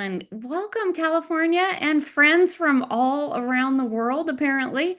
everyone. Welcome, California, and friends from all around the world, apparently.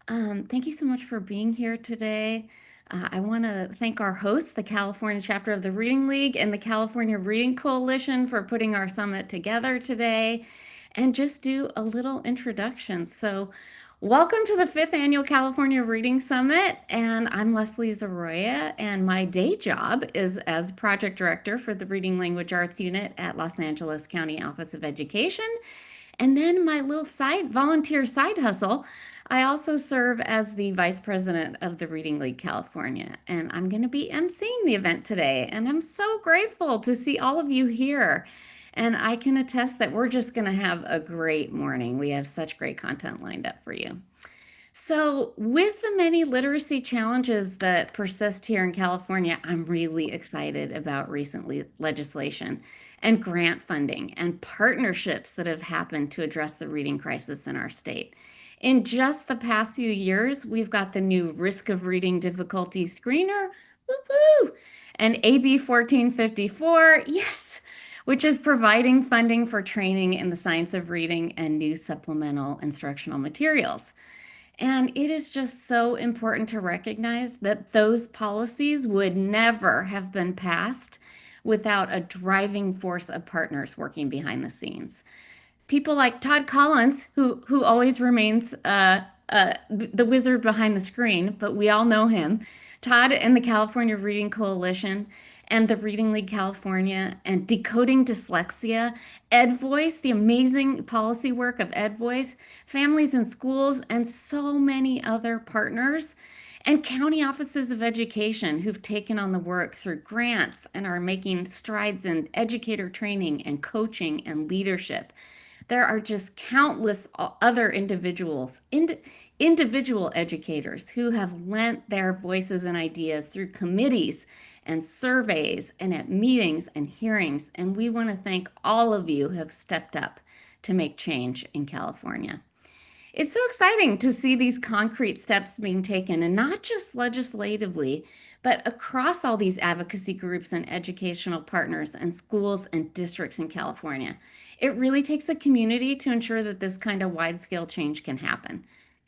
Thank you so much for being here today. I want to thank our hosts, the California chapter of the Reading League and the California Reading Coalition, for putting our summit together today and just do a little introduction. Welcome to the fifth annual California Reading Summit, and I'm Leslie Zaroya, and my day job is as project director for the Reading Language Arts Unit at Los Angeles County Office of Education. And then my little volunteer side hustle, I also serve as the vice president of the Reading League California, and I'm going to be emceeing the event today. And I'm so grateful to see all of you here. And I can attest that we're just going to have a great morning. We have such great content lined up for you. So, with the many literacy challenges that persist here in California, I'm really excited about recent legislation and grant funding and partnerships that have happened to address the reading crisis in our state. In just the past few years, we've got the new Risk of Reading Difficulty Screener, woo-hoo, and AB 1454, yes, which is providing funding for training in the science of reading and new supplemental instructional materials. And it is just so important to recognize that those policies would never have been passed without a driving force of partners working behind the scenes. People like Todd Collins, who always remains the wizard behind the screen, but we all know him. Todd and the California Reading Coalition and the Reading League California and Decoding Dyslexia, EdVoice, the amazing policy work of EdVoice, families and schools, and so many other partners, and county offices of education who've taken on the work through grants and are making strides in educator training and coaching and leadership. There are just countless other individual educators who have lent their voices and ideas through committees and surveys and at meetings and hearings. And we want to thank all of you who have stepped up to make change in California. It's so exciting to see these concrete steps being taken, and not just legislatively, but across all these advocacy groups and educational partners and schools and districts in California. It really takes a community to ensure that this kind of wide-scale change can happen.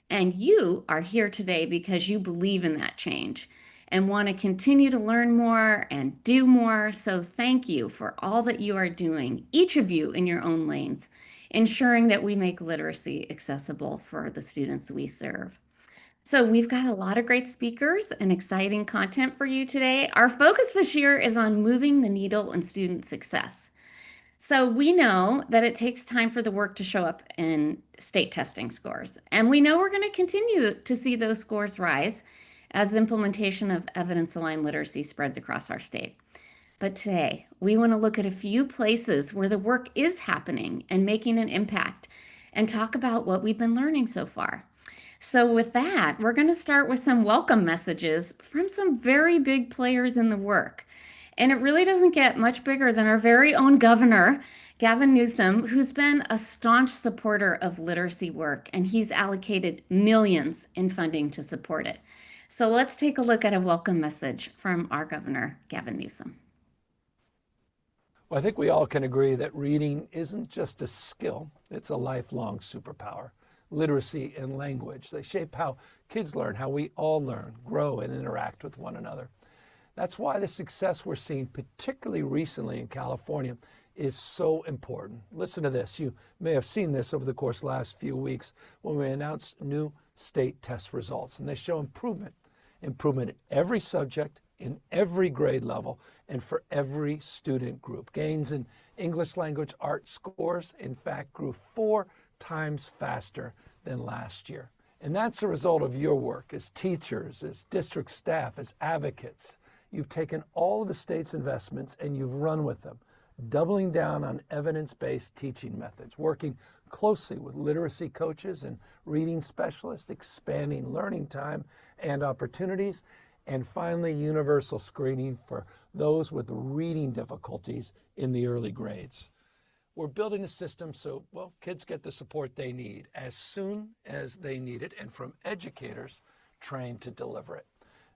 And you are here today because you believe in that change and want to continue to learn more and do more. So thank you for all that you are doing, each of you in your own lanes, ensuring that we make literacy accessible for the students we serve. So we've got a lot of great speakers and exciting content for you today. Our focus this year is on moving the needle in student success. So we know that it takes time for the work to show up in state testing scores. And we know we're going to continue to see those scores rise as implementation of evidence-aligned literacy spreads across our state. But today, we want to look at a few places where the work is happening and making an impact and talk about what we've been learning so far. So with that, we're going to start with some welcome messages from some very big players in the work. And it really doesn't get much bigger than our very own governor, Gavin Newsom, who's been a staunch supporter of literacy work, and he's allocated millions in funding to support it. So let's take a look at a welcome message from our governor, Gavin Newsom. Well, I think we all can agree that reading isn't just a skill, it's a lifelong superpower. Literacy and language, they shape how kids learn, how we all learn, grow, and interact with one another. That's why the success we're seeing, particularly recently in California, is so important. Listen to this. You may have seen this over the course of the last few weeks when we announced new state test results, and they show improvement in every subject, in every grade level, and for every student group. Gains in English language art scores, in fact, grew 4 times faster than last year. And that's a result of your work as teachers, as district staff, as advocates. You've taken all of the state's investments and you've run with them, doubling down on evidence-based teaching methods, working closely with literacy coaches and reading specialists, expanding learning time and opportunities, and finally, universal screening for those with reading difficulties in the early grades. We're building a system so, kids get the support they need as soon as they need it, and from educators trained to deliver it.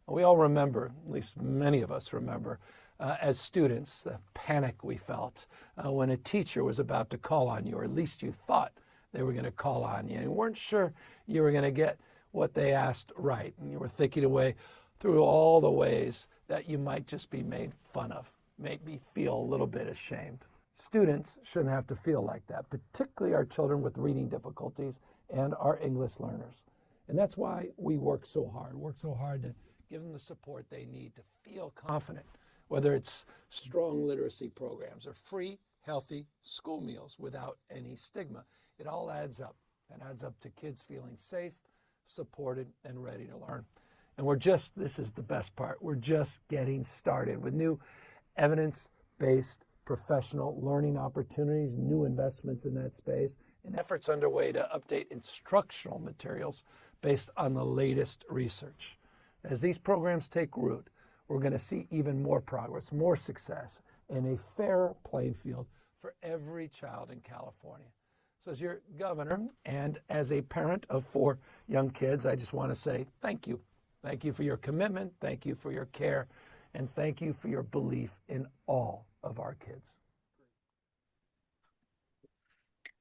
We all remember, at least many of us remember, as students, the panic we felt when a teacher was about to call on you, or at least you thought they were going to call on you, and you weren't sure you were going to get what they asked right, and you were thinking away through all the ways that you might just be made fun of, made me feel a little bit ashamed. Students shouldn't have to feel like that, particularly our children with reading difficulties and our English learners. And that's why we work so hard to give them the support they need to feel confident, whether it's strong literacy programs or free, healthy school meals without any stigma. It all adds up. It adds up to kids feeling safe, supported, and ready to learn. And this is the best part, we're just getting started with new evidence-based professional learning opportunities, new investments in that space, and efforts underway to update instructional materials based on the latest research. As these programs take root, we're going to see even more progress, more success, and a fair playing field for every child in California. So as your governor and as a parent of 4 young kids, I just want to say thank you. Thank you for your commitment, thank you for your care, and thank you for your belief in all of our kids.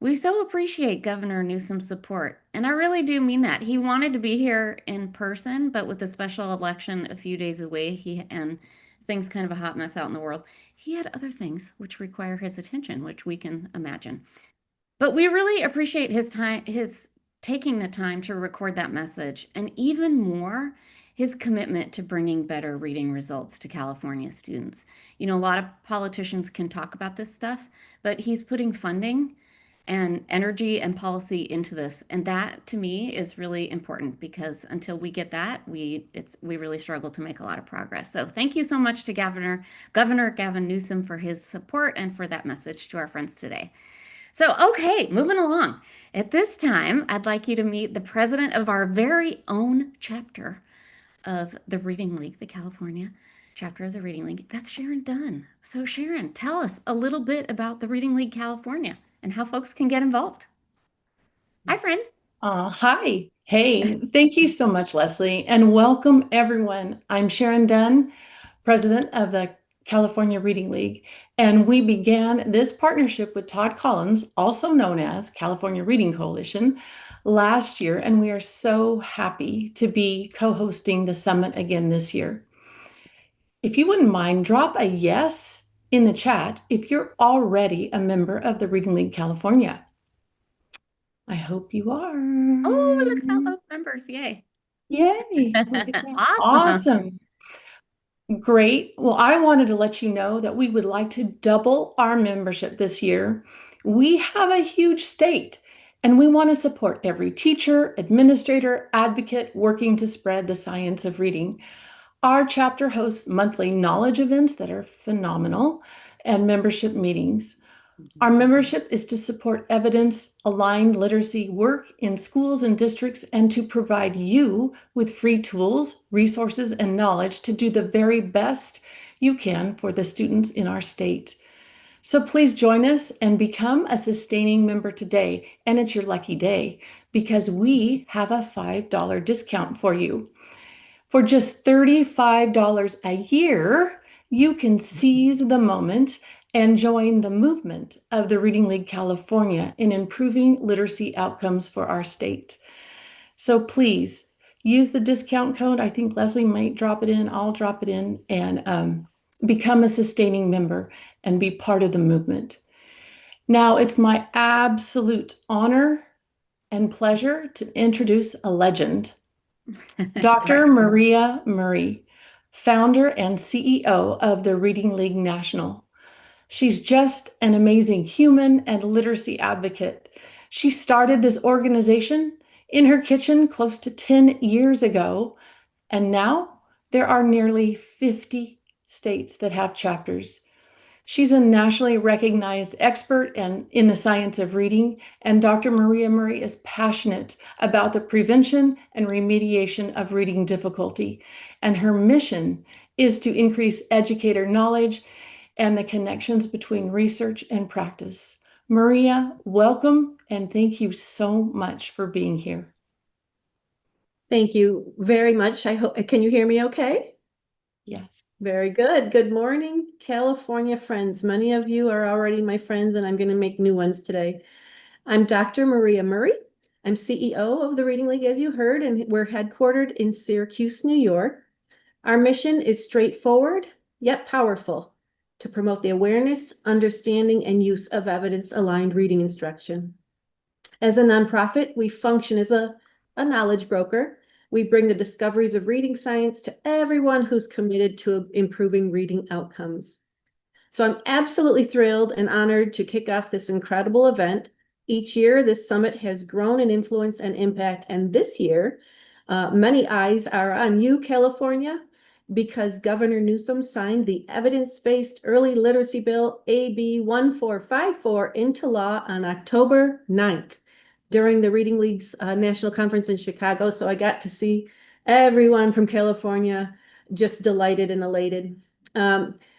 We so appreciate Governor Newsom's support, and I really do mean that. He wanted to be here in person, but with the special election a few days away, and things kind of a hot mess out in the world, he had other things which require his attention, which we can imagine. But we really appreciate his taking the time to record that message, and even more, his commitment to bringing better reading results to California students. You know, a lot of politicians can talk about this stuff, but he's putting funding and energy and policy into this. And that to me is really important because until we get that, we really struggle to make a lot of progress. So thank you so much to Governor Gavin Newsom for his support and for that message to our friends today. So, okay, moving along. At this time, I'd like you to meet the president of our very own chapter of the Reading League, the California chapter of the Reading League. That's Sharon Dunn. So, Sharon, tell us a little bit about the Reading League California and how folks can get involved. Hi, friend. Hi. Hey, thank you so much, Leslie, and welcome everyone. I'm Sharon Dunn, president of the California Reading League, and we began this partnership with Todd Collins, also known as California Reading Coalition, last year, and we are so happy to be co-hosting the summit again this year. If you wouldn't mind, drop a yes in the chat if you're already a member of the Reading League California. I hope you are. Oh, look at all those members. Yay. Yay. Look at that. Awesome. Awesome. Great. Well, I wanted to let you know that we would like to double our membership this year. We have a huge state, and we want to support every teacher, administrator, advocate working to spread the science of reading. Our chapter hosts monthly knowledge events that are phenomenal and membership meetings. Our membership is to support evidence-aligned literacy work in schools and districts and to provide you with free tools, resources, and knowledge to do the very best you can for the students in our state. So please join us and become a sustaining member today. And it's your lucky day because we have a $5 discount for you. For just $35 a year, you can seize the moment and join the movement of the Reading League California in improving literacy outcomes for our state. So please use the discount code. I think Leslie might drop it in. I'll drop it in and become a sustaining member and be part of the movement. Now, it's my absolute honor and pleasure to introduce a legend. Dr. Maria Murray, founder and CEO of the Reading League National. She's just an amazing human and literacy advocate. She started this organization in her kitchen close to 10 years ago, and now there are nearly 50 states that have chapters. She's a nationally recognized expert in the science of reading, and Dr. Maria Murray is passionate about the prevention and remediation of reading difficulty. And her mission is to increase educator knowledge and the connections between research and practice. Maria, welcome, and thank you so much for being here. Thank you very much. Can you hear me okay? Yes. Very good. Good morning, California friends. Many of you are already my friends, and I'm going to make new ones today. I'm Dr. Maria Murray. I'm CEO of the Reading League, as you heard, and we're headquartered in Syracuse, New York. Our mission is straightforward yet powerful to promote the awareness, understanding, and use of evidence-aligned reading instruction. As a nonprofit, we function as a knowledge broker. We bring the discoveries of reading science to everyone who's committed to improving reading outcomes. So I'm absolutely thrilled and honored to kick off this incredible event. Each year, this summit has grown in influence and impact. And this year, many eyes are on you, California, because Governor Newsom signed the Evidence-Based Early Literacy Bill, AB 1454, into law on October 9th during the Reading League's National Conference in Chicago. So I got to see everyone from California just delighted and elated.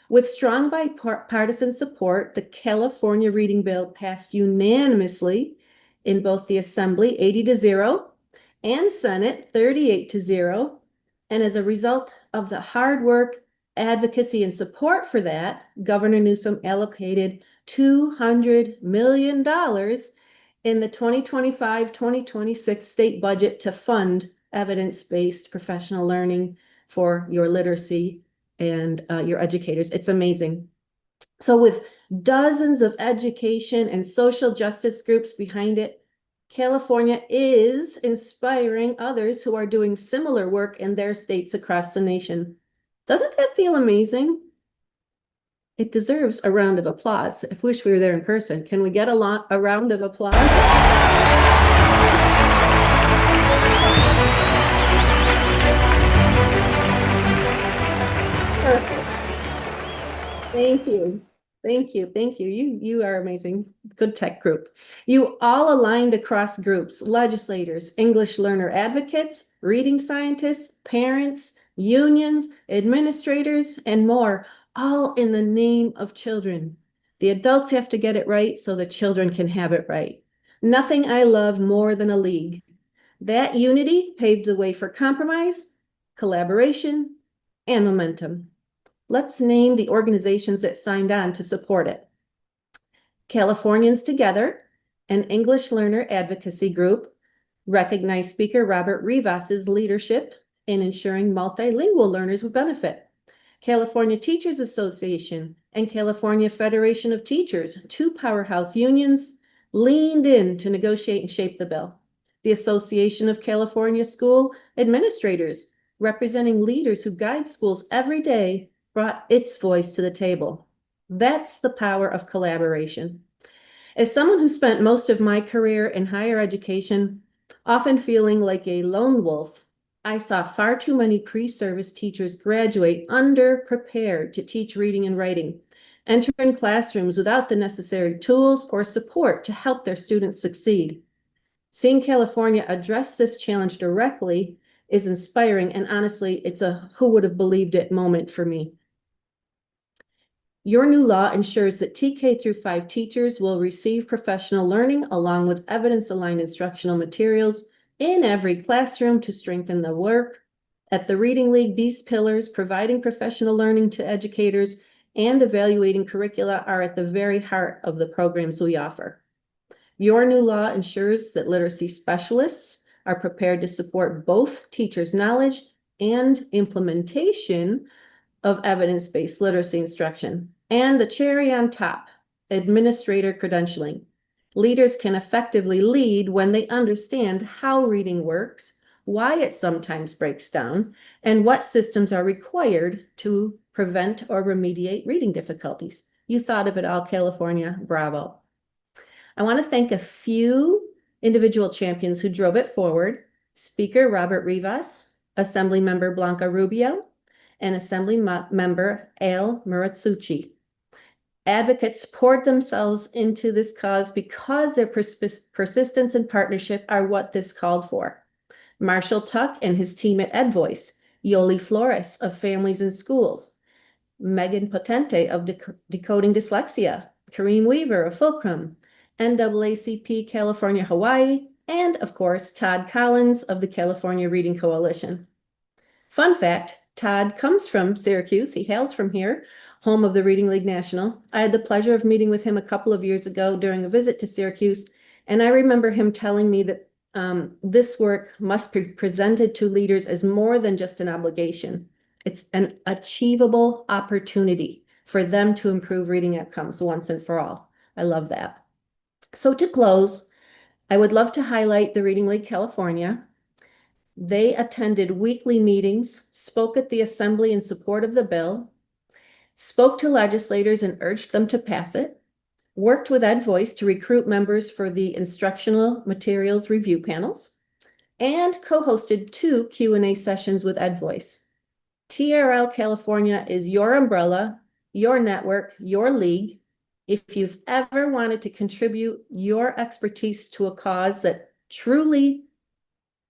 With strong bipartisan support, the California Reading Bill passed unanimously in both the Assembly 80-0 and Senate 38-0. And as a result of the hard work, advocacy, and support for that, Governor Newsom allocated $200 million in the 2025-2026 state budget to fund evidence-based professional learning for your literacy and your educators. It's amazing. So with dozens of education and social justice groups behind it, California is inspiring others who are doing similar work in their states across the nation. Doesn't that feel amazing? It deserves a round of applause. I wish we were there in person. Can we get a round of applause? Perfect. Thank you. Thank you. Thank you. You are amazing. Good tech group. You all aligned across groups, legislators, English learner advocates, reading scientists, parents, unions, administrators, and more, all in the name of children. The adults have to get it right so the children can have it right. Nothing I love more than a league. That unity paved the way for compromise, collaboration, and momentum. Let's name the organizations that signed on to support it. Californians Together, an English learner advocacy group, recognized Speaker Robert Rivas's leadership in ensuring multilingual learners would benefit. California Teachers Association and California Federation of Teachers, two powerhouse unions, leaned in to negotiate and shape the bill. The Association of California School Administrators, representing leaders who guide schools every day, brought its voice to the table. That's the power of collaboration. As someone who spent most of my career in higher education, often feeling like a lone wolf, I saw far too many pre-service teachers graduate underprepared to teach reading and writing, entering classrooms without the necessary tools or support to help their students succeed. Seeing California address this challenge directly is inspiring, and honestly, it's a who would have believed it moment for me. Your new law ensures that TK through 5 teachers will receive professional learning along with evidence-aligned instructional materials in every classroom to strengthen the work. At the Reading League, these pillars, providing professional learning to educators and evaluating curricula, are at the very heart of the programs we offer. Your new law ensures that literacy specialists are prepared to support both teachers' knowledge and implementation of evidence-based literacy instruction. And the cherry on top, administrator credentialing. Leaders can effectively lead when they understand how reading works, why it sometimes breaks down, and what systems are required to prevent or remediate reading difficulties. You thought of it all, California. Bravo. I want to thank a few individual champions who drove it forward. Speaker Robert Rivas, Assembly Member Blanca Rubio, and Assembly Member Al Muratsuchi. Advocates poured themselves into this cause because their persistence and partnership are what this called for. Marshall Tuck and his team at EdVoice, Yoli Flores of Families in Schools, Megan Potente of Decoding Dyslexia, Kareem Weaver of Fulcrum, NAACP California Hawaii, and of course, Todd Collins of the California Reading Coalition. Fun fact, Todd comes from Syracuse. He hails from here, home of the Reading League National. I had the pleasure of meeting with him a couple of years ago during a visit to Syracuse, and I remember him telling me that this work must be presented to leaders as more than just an obligation. It's an achievable opportunity for them to improve reading outcomes once and for all. I love that. So to close, I would love to highlight the Reading League California. They attended weekly meetings, spoke at the assembly in support of the bill, spoke to legislators and urged them to pass it, worked with EdVoice to recruit members for the instructional materials review panels, and co-hosted 2 Q&A sessions with EdVoice. TRL California is your umbrella, your network, your league. If you've ever wanted to contribute your expertise to a cause that truly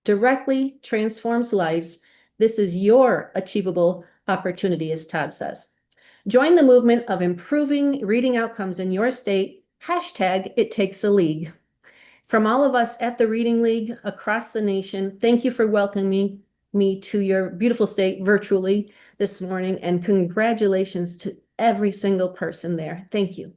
directly transforms lives, this is your achievable opportunity, as Todd says. Join the movement of improving reading outcomes in your state. #ItTakesALeague. From all of us at the Reading League across the nation, thank you for welcoming me to your beautiful state virtually this morning, and congratulations to every single person there. Thank you.